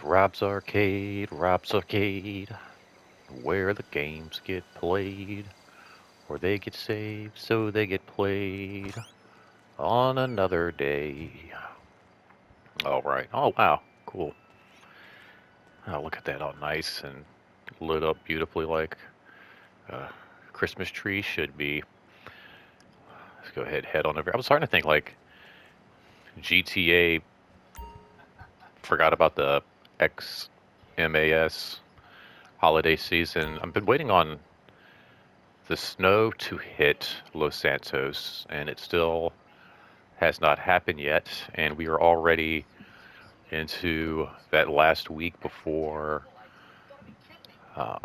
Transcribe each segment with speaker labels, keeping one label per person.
Speaker 1: Rob's Arcade, where the games get played, or they get saved so they get played on another day. All right. Oh, wow. Cool. Oh, look at that. All nice and lit up beautifully like a Christmas tree should be. Let's go ahead, head on over. I was starting to think like GTA forgot about the XMAS holiday season. I've been waiting on the snow to hit Los Santos, and it still has not happened yet. And we are already into that last week before uh,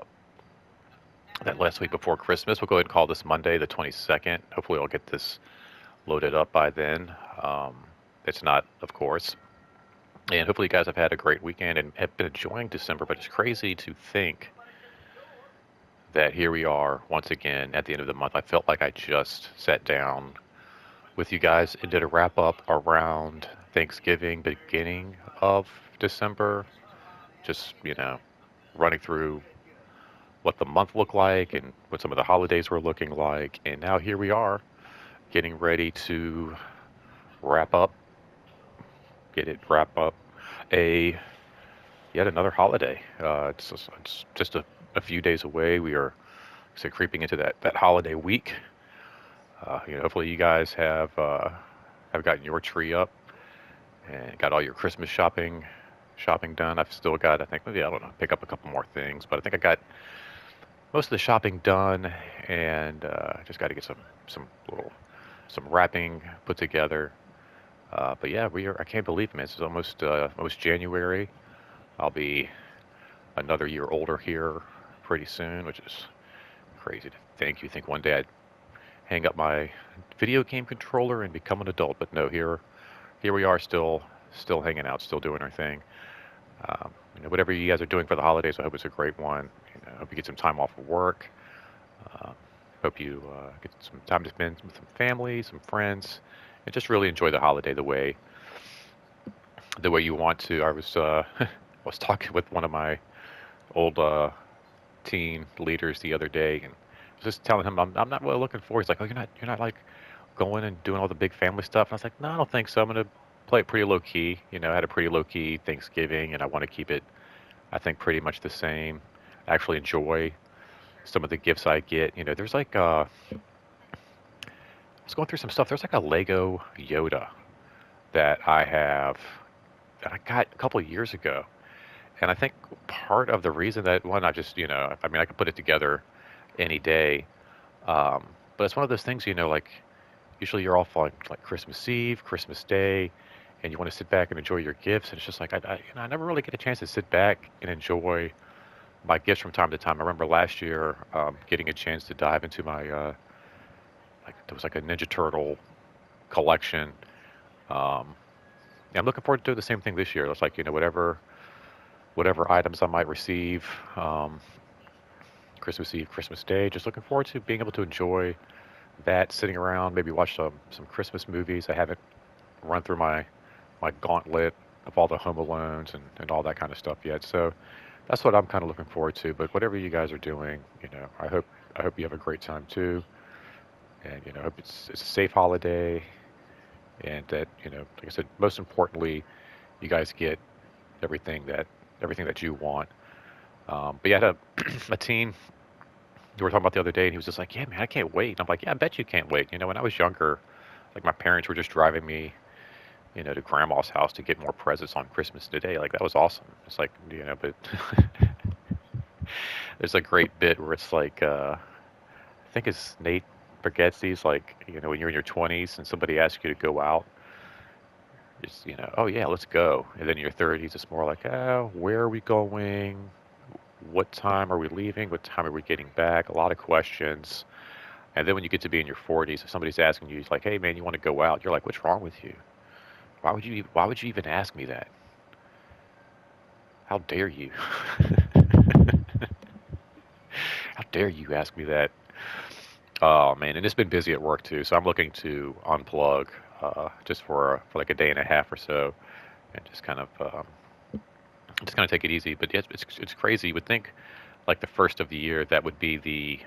Speaker 1: Christmas. We'll go ahead and call this Monday, the 22nd. Hopefully, I'll get this loaded up by then. Um, it's not, of course. And hopefully, you guys have had a great weekend and have been enjoying December. But it's crazy to think that here we are once again at the end of the month. I felt like I just sat down with you guys and did a wrap up around Thanksgiving, beginning of December. Just, running through what the month looked like and what some of the holidays were looking like. And now here we are getting ready to wrap up, wrap up a yet another holiday. It's just a few days away. We are so creeping into that holiday week. Hopefully you guys have gotten your tree up and got all your Christmas shopping done. I've still got, I think, maybe I don't know, pick up a couple more things, but I think I got most of the shopping done, and just got to get some wrapping put together. But yeah, we are. I can't believe it, man. It's almost January. I'll be another year older here pretty soon, which is crazy to think. You think one day I'd hang up my video game controller and become an adult, but no, here we are, still hanging out, still doing our thing. Whatever you guys are doing for the holidays, I hope it's a great one. Hope you get some time off of work. Uh, Hope you get some time to spend with some family, some friends, and just really enjoy the holiday the way you want to. I was I was talking with one of my old teen leaders the other day, and I was just telling him I'm not really looking forward. He's like, "Oh, you're not like going and doing all the big family stuff." And I was like, "No, I don't think so. I'm gonna play it pretty low key. I had a pretty low key Thanksgiving, and I want to keep it, I think, pretty much the same. Actually enjoy some of the gifts I get. There's like I was going through some stuff. There's like a Lego Yoda that that I got a couple of years ago, and I think part of the reason that one, I just, I mean, I could put it together any day, um, but it's one of those things, like usually you're off on like Christmas Eve, Christmas Day, and you want to sit back and enjoy your gifts, and it's just like I never really get a chance to sit back and enjoy my gifts from time to time. I remember last year getting a chance to dive into my like there was like a Ninja Turtle collection. Um, yeah, I'm looking forward to doing the same thing this year. It's like whatever items I might receive, um, Christmas Eve, Christmas Day. Just looking forward to being able to enjoy that, sitting around, maybe watch some Christmas movies. I haven't run through my gauntlet of all the Home Alones and all that kind of stuff yet. So that's what I'm kind of looking forward to. But whatever you guys are doing, I hope you have a great time too, and I hope it's a safe holiday, and that like I said, most importantly, you guys get everything that everything that you want. But yeah, I had a teen we were talking about the other day, and he was just like, "Yeah, man, I can't wait." And I'm like, "Yeah, I bet you can't wait." When I was younger, like my parents were just driving me, to grandma's house to get more presents on Christmas Day. Like that was awesome. It's like, but there's a great bit where it's like, I think it's Nate Bargatze's like, when you're in your 20s and somebody asks you to go out, it's, oh yeah, let's go. And then in your 30s, it's more like, oh, where are we going? What time are we leaving? What time are we getting back? A lot of questions. And then when you get to be in your 40s, if somebody's asking you, like, hey man, you want to go out? You're like, what's wrong with you? Why would you even ask me that? How dare you? How dare you ask me that? Oh man, and it's been busy at work too, so I'm looking to unplug just for like a day and a half or so, and just kind of just kind of take it easy. But yeah, it's crazy. You would think like the first of the year that would be the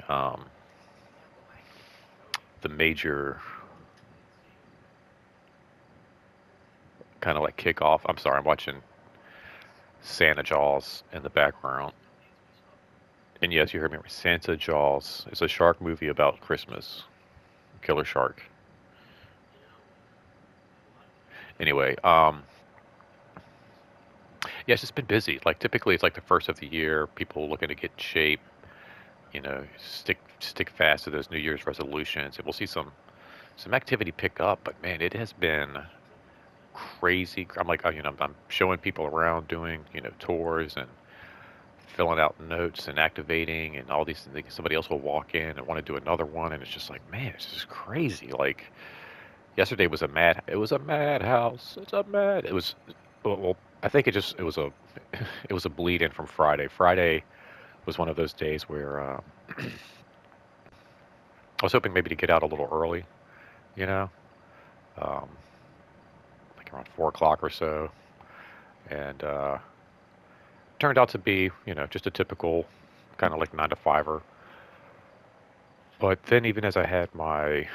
Speaker 1: major kind of like kickoff. I'm sorry, I'm watching Santa Jaws in the background. And yes, you heard me right. Santa Jaws. It's a shark movie about Christmas. Killer shark. Anyway, yeah, it's just been busy. Like typically, it's like the first of the year. People looking to get in shape. Stick fast to those New Year's resolutions, and we'll see some activity pick up. But man, it has been crazy. I'm like, I'm showing people around doing tours and filling out notes and activating and all these things. Somebody else will walk in and want to do another one, and it's just like, man, it's just crazy. Like yesterday was a mad. It was a madhouse. It's a mad. It was. Well, I think it was a it was a bleed in from Friday. Friday was one of those days where I was hoping maybe to get out a little early, you know, um, like around 4 o'clock or so, and turned out to be just a typical kind of like 9 to 5er. But then even as I had my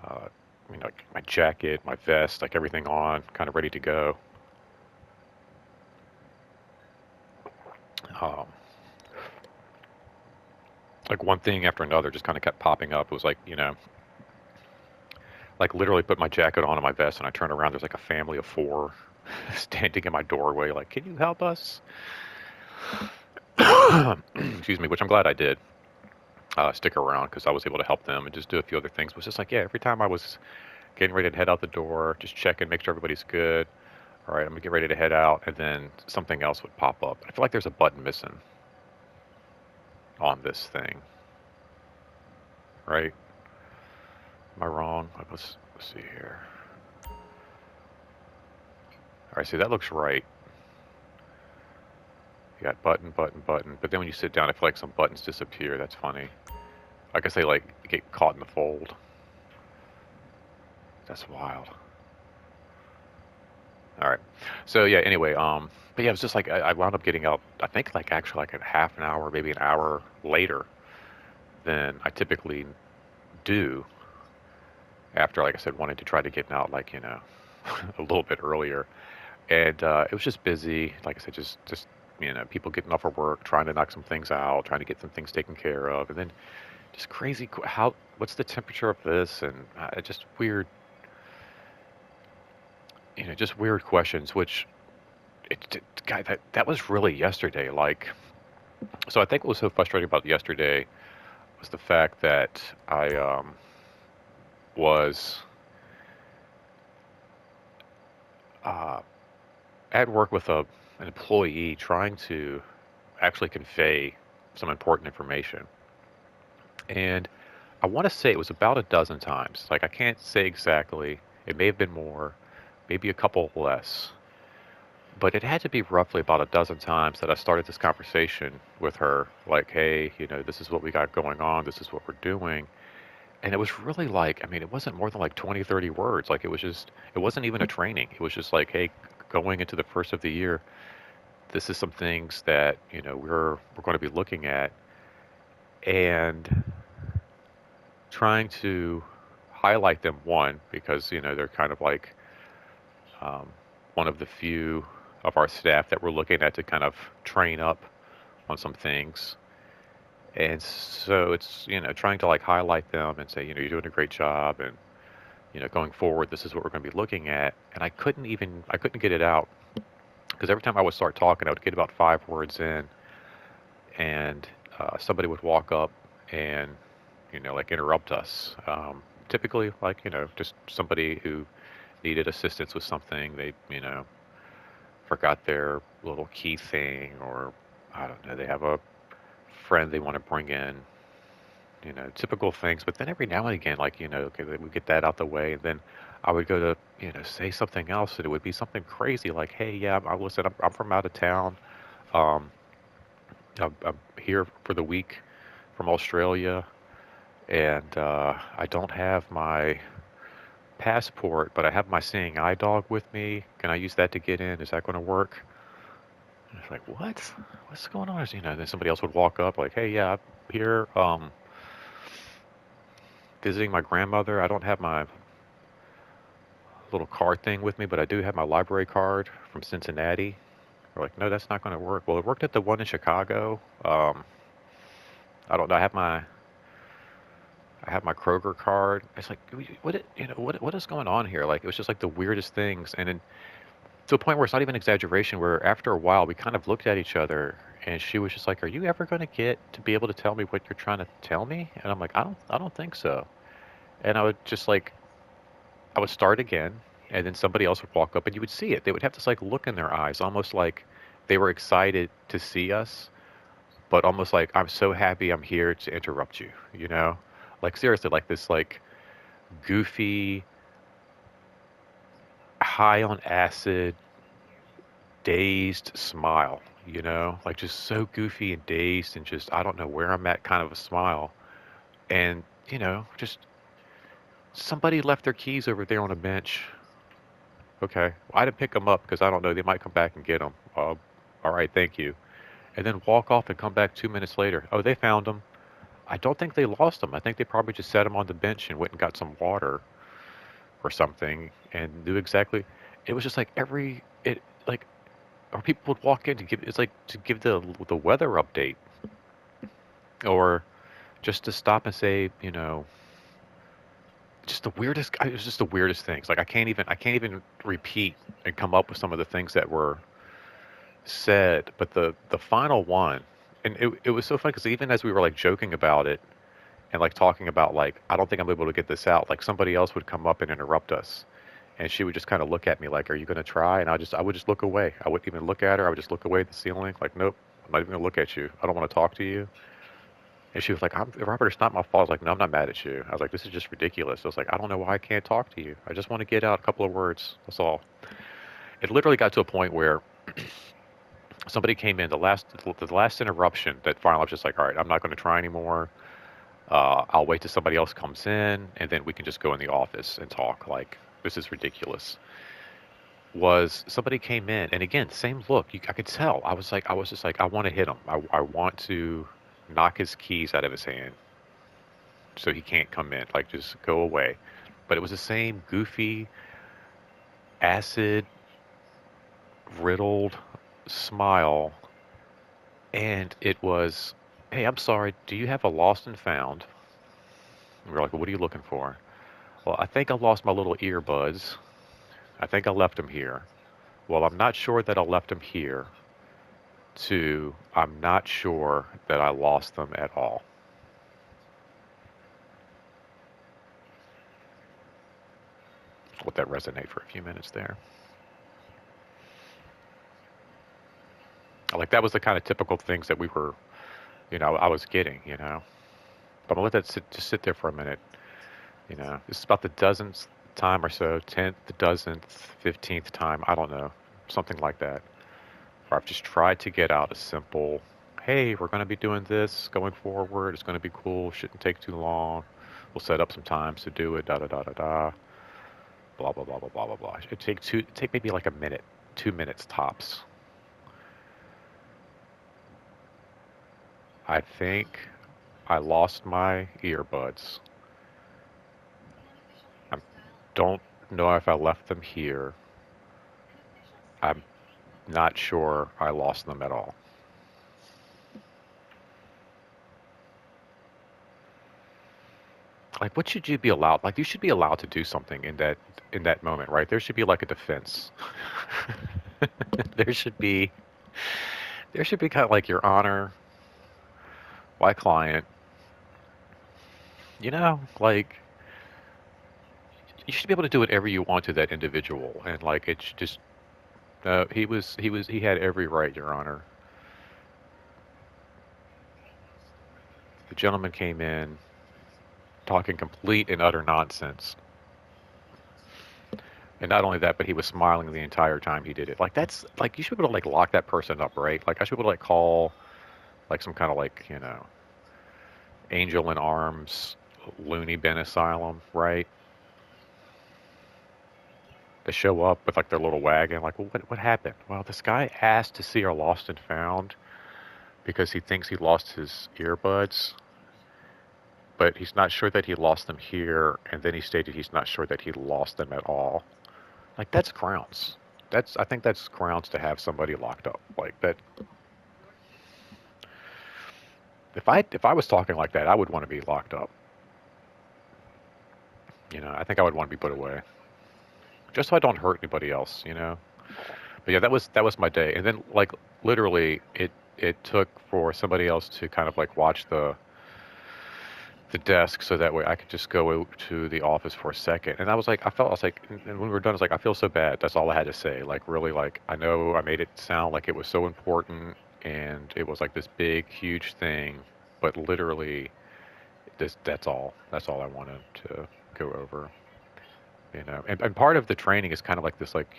Speaker 1: uh, like my jacket, my vest, like everything on, kind of ready to go. Um, like one thing after another just kind of kept popping up. It was like, like literally put my jacket on and my vest, and I turned around. There's like a family of four standing in my doorway, like, "Can you help us?" Excuse me, which I'm glad I did stick around because I was able to help them and just do a few other things. It was just like, yeah, every time I was getting ready to head out the door, just checking, make sure everybody's good. All right, I'm gonna get ready to head out, and then something else would pop up. I feel like there's a button missing on this thing, right? Am I wrong? Let's see here. All right, see that looks right. You got button, button, button. But then when you sit down, I feel like some buttons disappear. That's funny. I guess they like get caught in the fold. That's wild. All right. So yeah. Anyway, but yeah, it was just like I wound up getting out. I think like actually like a half an hour, maybe an hour later than I typically do. After, like I said, wanting to try to get out like a little bit earlier, and it was just busy. Like I said, just people getting off of work, trying to knock some things out, trying to get some things taken care of, and then just crazy. How what's the temperature of this, and just weird, just weird questions. Which guy, that was really yesterday. Like, so I think what was so frustrating about yesterday was the fact that I was uh, at work with an employee trying to actually convey some important information. And I want to say it was about a dozen times. Like, I can't say exactly. It may have been more, maybe a couple less. But it had to be roughly about a dozen times that I started this conversation with her. Like, hey, this is what we got going on. This is what we're doing. And it was really like, I mean, it wasn't more than like 20, 30 words. Like, it wasn't even a training. It was just like, hey, going into the first of the year, this is some things that we're going to be looking at, and trying to highlight them, one, because they're kind of like um, one of the few of our staff that we're looking at to kind of train up on some things. And so it's trying to like highlight them and say you're doing a great job, and going forward this is what we're going to be looking at. And I couldn't get it out because every time I would start talking, I would get about 5 words in, and somebody would walk up and like interrupt us. Typically, like just somebody who needed assistance with something. They forgot their little key thing, or I don't know. They have a friend they want to bring in. Typical things. But then every now and again, like okay, we get that out the way, and then I would go to say something else, and it would be something crazy, like, hey, yeah, listen, I'm from out of town. Um, I'm here for the week from Australia, and I don't have my passport, but I have my seeing eye dog with me. Can I use that to get in? Is that going to work? And I was like, what? What's going on? Then somebody else would walk up like, hey, yeah, I'm here visiting my grandmother. I don't have my little card thing with me, but I do have my library card from Cincinnati. We're like, no, that's not going to work. Well, it worked at the one in Chicago. I don't know. I have my Kroger card. It's like, what is going on here? Like, it was just like the weirdest things. And then to a point where it's not even exaggeration, where after a while we kind of looked at each other and she was just like, are you ever going to get to be able to tell me what you're trying to tell me? And I'm like, I don't think so. And I would just like, I would start again, and then somebody else would walk up and you would see it. They would have this like look in their eyes, almost like they were excited to see us, but almost like, I'm so happy I'm here to interrupt you, you know? Like seriously, like this like goofy, high on acid, dazed smile, like just so goofy and dazed and just I don't know where I'm at kind of a smile. And, just somebody left their keys over there on a bench. Okay. Well, I didn't pick them up because I don't know. They might come back and get them. All right. Thank you. And then walk off and come back 2 minutes later. Oh, they found them. I don't think they lost them. I think they probably just set them on the bench and went and got some water or something and knew exactly. It was just like like, or people would walk in to give, it's like to give the weather update or just to stop and say, just the weirdest, it was just the weirdest things. Like I can't even repeat and come up with some of the things that were said, but the final one, and it was so funny because even as we were like joking about it and like talking about like, I don't think I'm able to get this out, like somebody else would come up and interrupt us. And she would just kind of look at me like, are you going to try? And I would just look away. I wouldn't even look at her. I would just look away at the ceiling like, nope, I'm not even going to look at you. I don't want to talk to you. And she was like, Robert, it's not my fault. I was like, no, I'm not mad at you. I was like, this is just ridiculous. I was like, I don't know why I can't talk to you. I just want to get out a couple of words. That's all. It literally got to a point where somebody came in, the last interruption that finally I was just like, all right, I'm not going to try anymore. I'll wait till somebody else comes in, and then we can just go in the office and talk. Like, this is ridiculous. Was somebody came in, and again, same look. I could tell. I was just like, I want to hit him. I want to knock his keys out of his hand so he can't come in. Like, just go away. But it was the same goofy, acid riddled smile, and it was, hey, I'm sorry. Do you have a lost and found? And we were like, well, what are you looking for? Well, I think I lost my little earbuds. I think I left them here. Well, I'm not sure that I left them here. To, I'm not sure that I lost them at all. Let that resonate for a few minutes there. Like that was the kind of typical things that we were, I was getting, But I'm gonna let that just sit there for a minute. This is about the dozenth time or so, 10th, the dozenth, 15th time, I don't know, something like that. Or I've just tried to get out a simple, hey, we're going to be doing this going forward. It's going to be cool. Shouldn't take too long. We'll set up some times to do it. Da da da da da. Blah blah blah blah blah blah blah. It take maybe like a minute, 2 minutes tops. I think I lost my earbuds. I don't know if I left them here. I'm not sure I lost them at all. Like, what should you be allowed? Like, you should be allowed to do something in that moment, right? There should be like a defense. there should be there should be kind of like, your honor, my client. Like, you should be able to do whatever you want to that individual, and like it's just he had every right, Your Honor. The gentleman came in talking complete and utter nonsense. And not only that, but he was smiling the entire time he did it. Like, that's like, you should be able to like lock that person up, right? Like, I should be able to like call like some kind of like, angel in arms loony bin asylum, right? They show up with like their little wagon. Like, well, what happened? Well, this guy asked to see our lost and found because he thinks he lost his earbuds, but he's not sure that he lost them here. And then he stated he's not sure that he lost them at all. Like, that's grounds. I think that's grounds to have somebody locked up. Like that. If I was talking like that, I would want to be locked up. I think I would want to be put away, just so I don't hurt anybody else. But yeah, that was my day. And then like literally, it took for somebody else to kind of like watch the desk so that way I could just go to the office for a second. And I was like, and when we were done, it's like, I feel so bad. That's all I had to say. Like, really, like, I know I made it sound like it was so important and it was like this big, huge thing, but literally, that's all I wanted to go over. And part of the training is kind of like this, like,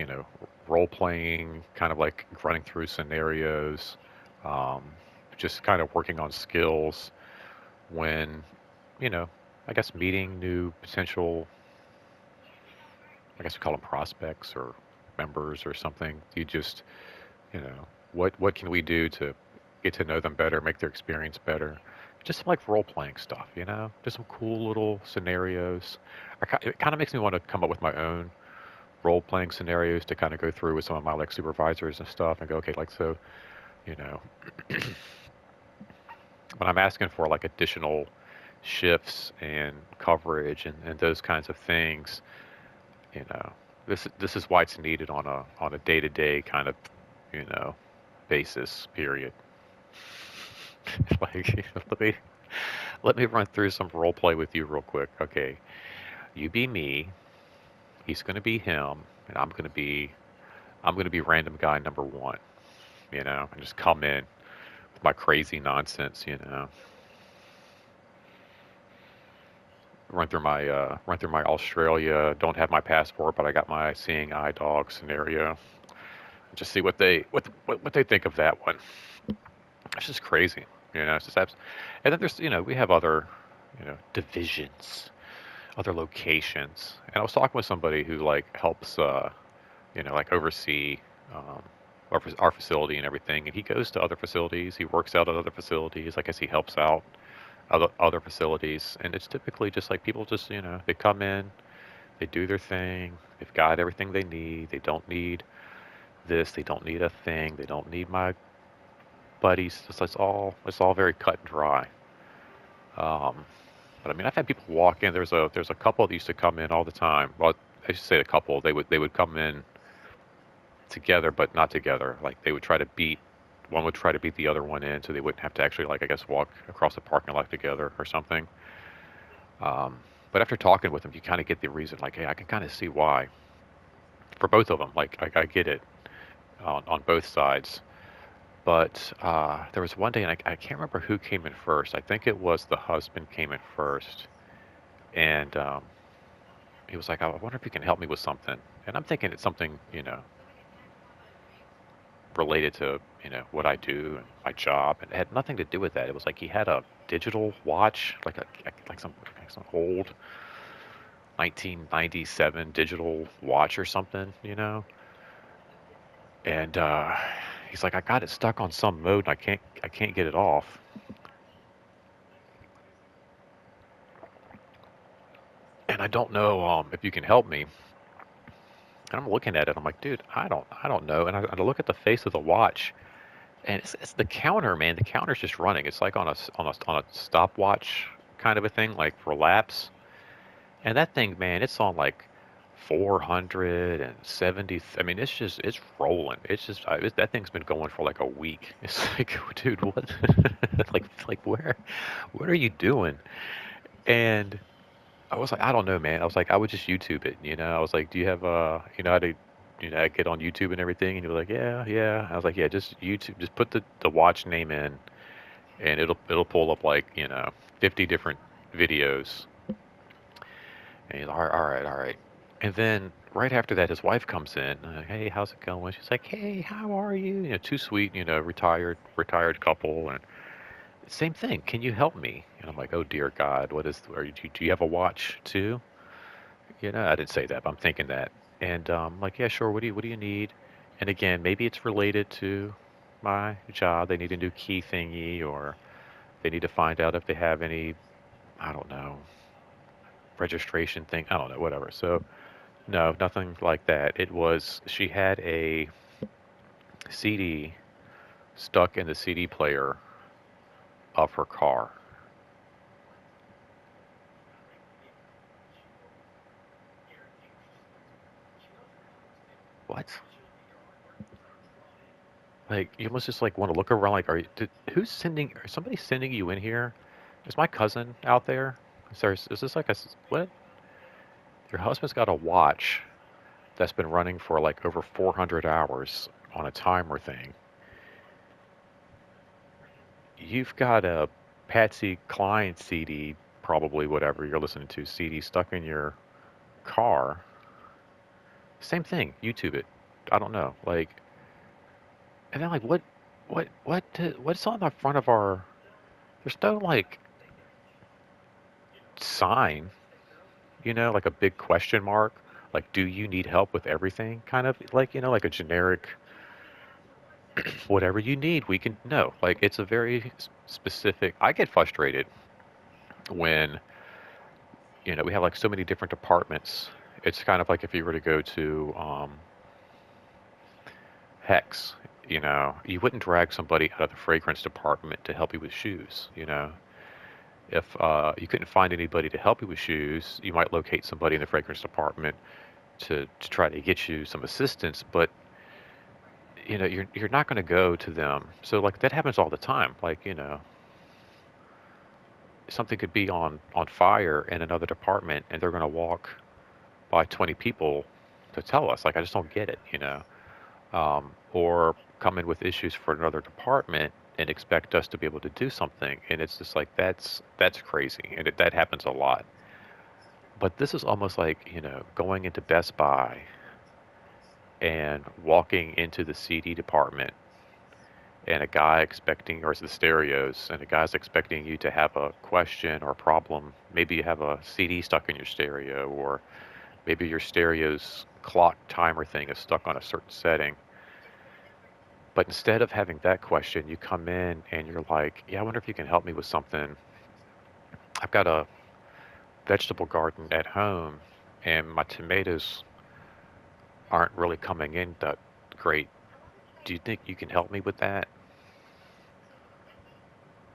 Speaker 1: role playing, kind of like running through scenarios, um, just kind of working on skills when you know, I guess meeting new potential, I guess we call them prospects or members or something. You just, what can we do to get to know them better, make their experience better? Just some like role playing stuff, just some cool little scenarios. It kind of makes me want to come up with my own role playing scenarios to kind of go through with some of my like supervisors and stuff and go, okay, like so, you know, when I'm asking for like additional shifts and coverage and those kinds of things, you know, this is why it's needed on a day-to-day kind of, you know, basis, period. Like, let me run through some role play with you real quick. Okay, you be me, he's gonna be him, and I'm gonna be random guy number one, and just come in with my crazy nonsense. Run through my Australia, don't have my passport, but I got my seeing eye dog scenario. Just see what they think of that one. It's just crazy, It's just and then there's we have other divisions, other locations, and I was talking with somebody who like helps like oversee our facility and everything, and he goes to other facilities, he works out at other facilities. I guess he helps out other facilities, and it's typically just like people just they come in, they do their thing, they've got everything they need, they don't need this, they don't need a thing, they don't need my buddies. It's all very cut and dry. Um, but I mean, I've had people walk in. There's a couple that used to come in all the time. Well, I should say a couple. They would come in together, but not together. Like they would try to beat one would try to beat the other one in, so they wouldn't have to actually like I guess walk across the parking lot together or something. Um, but after talking with them, you kind of get the reason. Like, hey, I can kind of see why for both of them. Like I get it on both sides. But there was one day, and I can't remember who came in first. I think it was the husband came in first, and he was like, "I wonder if you can help me with something." And I'm thinking it's something, related to, what I do and my job, and it had nothing to do with that. It was like he had a digital watch, like some old 1997 digital watch or something. And he's like, I got it stuck on some mode, and I can't get it off. And I don't know if you can help me. And I'm looking at it. I'm like, dude, I don't know. And I look at the face of the watch, and it's the counter, man. The counter's just running. It's like on a stopwatch kind of a thing, like for laps. And that thing, man, it's on like 470. I mean, it's rolling. It's just that thing's been going for like a week. It's like, dude, what? like what are you doing? And I was like, I don't know, man. I was like, I would just YouTube it. I was like, do you have how to, get on YouTube and everything? And he was like, yeah, yeah. I was like, yeah, just YouTube, just put the watch name in, and it'll pull up like 50 different videos. And he's like, all right, all right. And then right after that, his wife comes in. I'm like, hey, how's it going? She's like, hey, how are you? Too sweet, retired couple, and same thing. Can you help me? And I'm like, oh dear God, what is? Do you have a watch too? I didn't say that, but I'm thinking that. And like, yeah, sure. What do you need? And again, maybe it's related to my job. They need a new key thingy, or they need to find out if they have any, I don't know, registration thing. I don't know, whatever. So no, nothing like that. It was she had a CD stuck in the CD player of her car. What? Like you must just like want to look around. Like, who's sending? Is somebody sending you in here? Is my cousin out there? Is this like what? Your husband's got a watch that's been running for like over 400 hours on a timer thing. You've got a Patsy Cline CD, probably whatever you're listening to, CD stuck in your car. Same thing. YouTube it. I don't know. Like, and then like what's on the front of our? There's no like sign, like a big question mark. Like, do you need help with everything? Kind of like, like a generic whatever you need, we can know. Like, it's a very specific. I get frustrated when, we have like so many different departments. It's kind of like if you were to go to Hex, you wouldn't drag somebody out of the fragrance department to help you with shoes. If you couldn't find anybody to help you with shoes, you might locate somebody in the fragrance department to try to get you some assistance, but you're not going to go to them. So like that happens all the time. Like, something could be on fire in another department and they're going to walk by 20 people to tell us. Like, I just don't get it. Or come in with issues for another department and expect us to be able to do something. And it's just like, that's crazy. And that happens a lot. But this is almost like, going into Best Buy and walking into the CD department and a guy expecting, or it's the stereos, and a guy's expecting you to have a question or a problem. Maybe you have a CD stuck in your stereo, or maybe your stereo's clock timer thing is stuck on a certain setting. But instead of having that question, you come in and you're like, yeah, I wonder if you can help me with something. I've got a vegetable garden at home, and my tomatoes aren't really coming in that great. Do you think you can help me with that?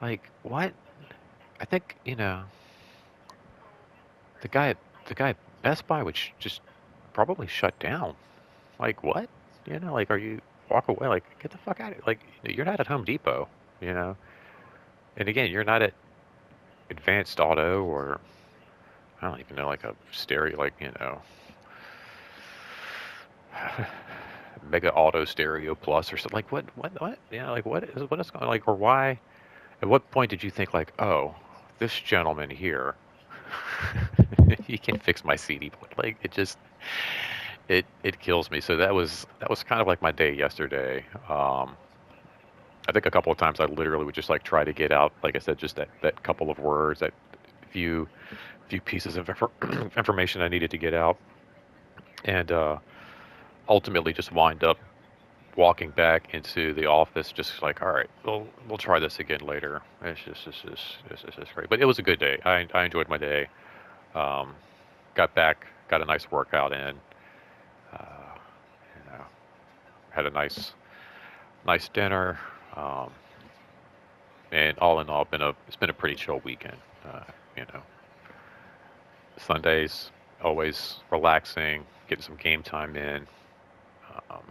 Speaker 1: Like, what? I think, the guy at the guy at Best Buy would just probably shut down. Like, what? Like, are you walk away? Like, get the fuck out of it. Like, you're not at Home Depot, you know. And again, you're not at Advanced Auto, or I don't even know, like a stereo, like, Mega Auto Stereo Plus or something. Like, what? Like, what is going, like, or why? At what point did you think, like, oh, this gentleman here, he can fix my CD player? Like, it kills me. So that was kind of like my day yesterday. I think a couple of times I literally would just like try to get out, like I said, just that couple of words, that few few pieces of information I needed to get out, and ultimately just wind up walking back into the office, just like, all right, we'll try this again later. It's just great, but it was a good day. I enjoyed my day. Um, got back, got a nice workout in. Uh, you know, had a nice dinner. Um, and all in all, it's been a pretty chill weekend. You know, Sundays always relaxing, getting some game time in, um,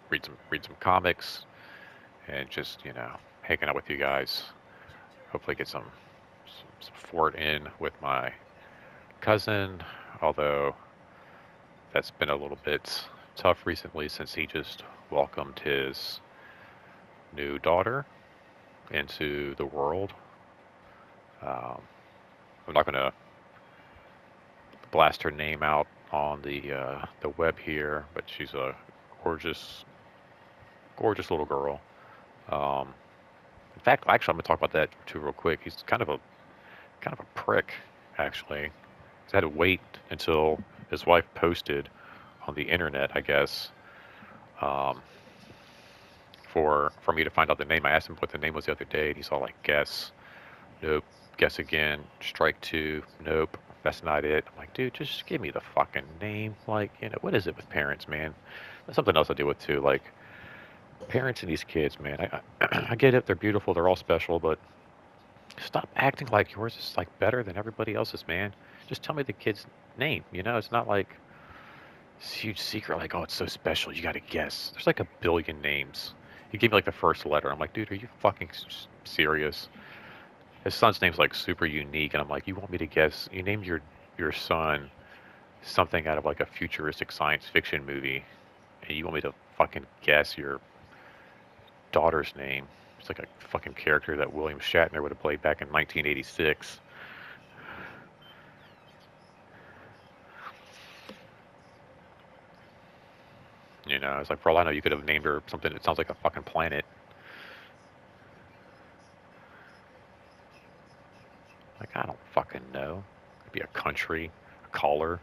Speaker 1: read some comics, and just hanging out with you guys. Hopefully, get some fort in with my cousin. Although that's been a little bit tough recently since he just welcomed his new daughter into the world. Um, I'm not going to blast her name out on the web here, but she's a gorgeous, gorgeous little girl. Um, in fact, actually, I'm gonna talk about that too real quick. He's kind of a prick, actually. He's had to wait until his wife posted on the internet, I guess, um, for me to find out the name. I asked him what the name was the other day, and he's all like, "Guess, nope, guess again, strike two, nope, that's not it." I'm like, dude, just give me the fucking name. Like, what is it with parents, man? That's something else I deal with too. Like, parents and these kids, man. I get it, they're beautiful, they're all special, but stop acting like yours is like better than everybody else's, man. Just tell me the kid's name. It's not like this huge secret, like, oh, it's so special, you gotta guess. There's like a billion names. He gave me like the first letter. I'm like, dude, are you fucking serious? His son's name's like super unique, and I'm like, you want me to guess? You named your son something out of like a futuristic science fiction movie, and you want me to fucking guess your daughter's name? It's like a fucking character that William Shatner would have played back in 1986. It's like, for all I know, you could have named her something that sounds like a fucking planet. Like, I don't fucking know. It'd be a country, a caller,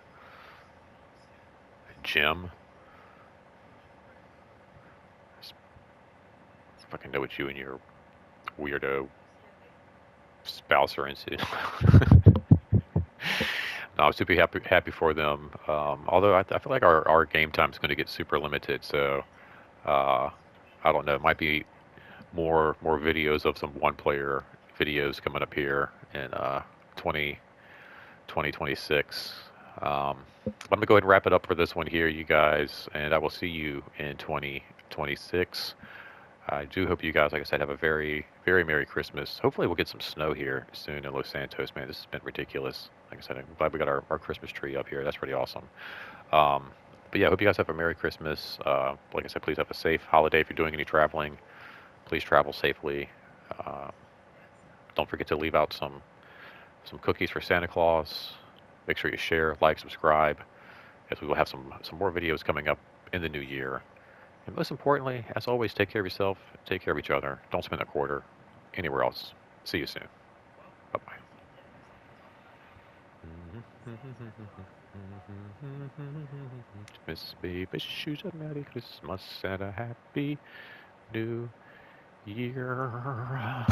Speaker 1: a gym. Just fucking know what you and your weirdo spouse are into. No, I'm super happy for them. Although I feel like our game time is going to get super limited, so uh, I don't know. It might be more videos of some one player videos coming up here in 20 2026. But I'm gonna go ahead and wrap it up for this one here, you guys, and I will see you in 2026. I do hope you guys, like I said, have a very, very Merry Christmas. Hopefully we'll get some snow here soon in Los Santos, man. This has been ridiculous. Like I said, I'm glad we got our Christmas tree up here. That's pretty awesome. Um, but yeah, I hope you guys have a Merry Christmas. Like I said, please have a safe holiday. If you're doing any traveling, please travel safely. Uh, don't forget to leave out some cookies for Santa Claus. Make sure you share, like, subscribe, as we will have some more videos coming up in the new year. And most importantly, as always, take care of yourself, take care of each other. Don't spend a quarter anywhere else. See you soon. Bye bye. Miss Baby Shoes, a Merry Christmas and a Happy New Year.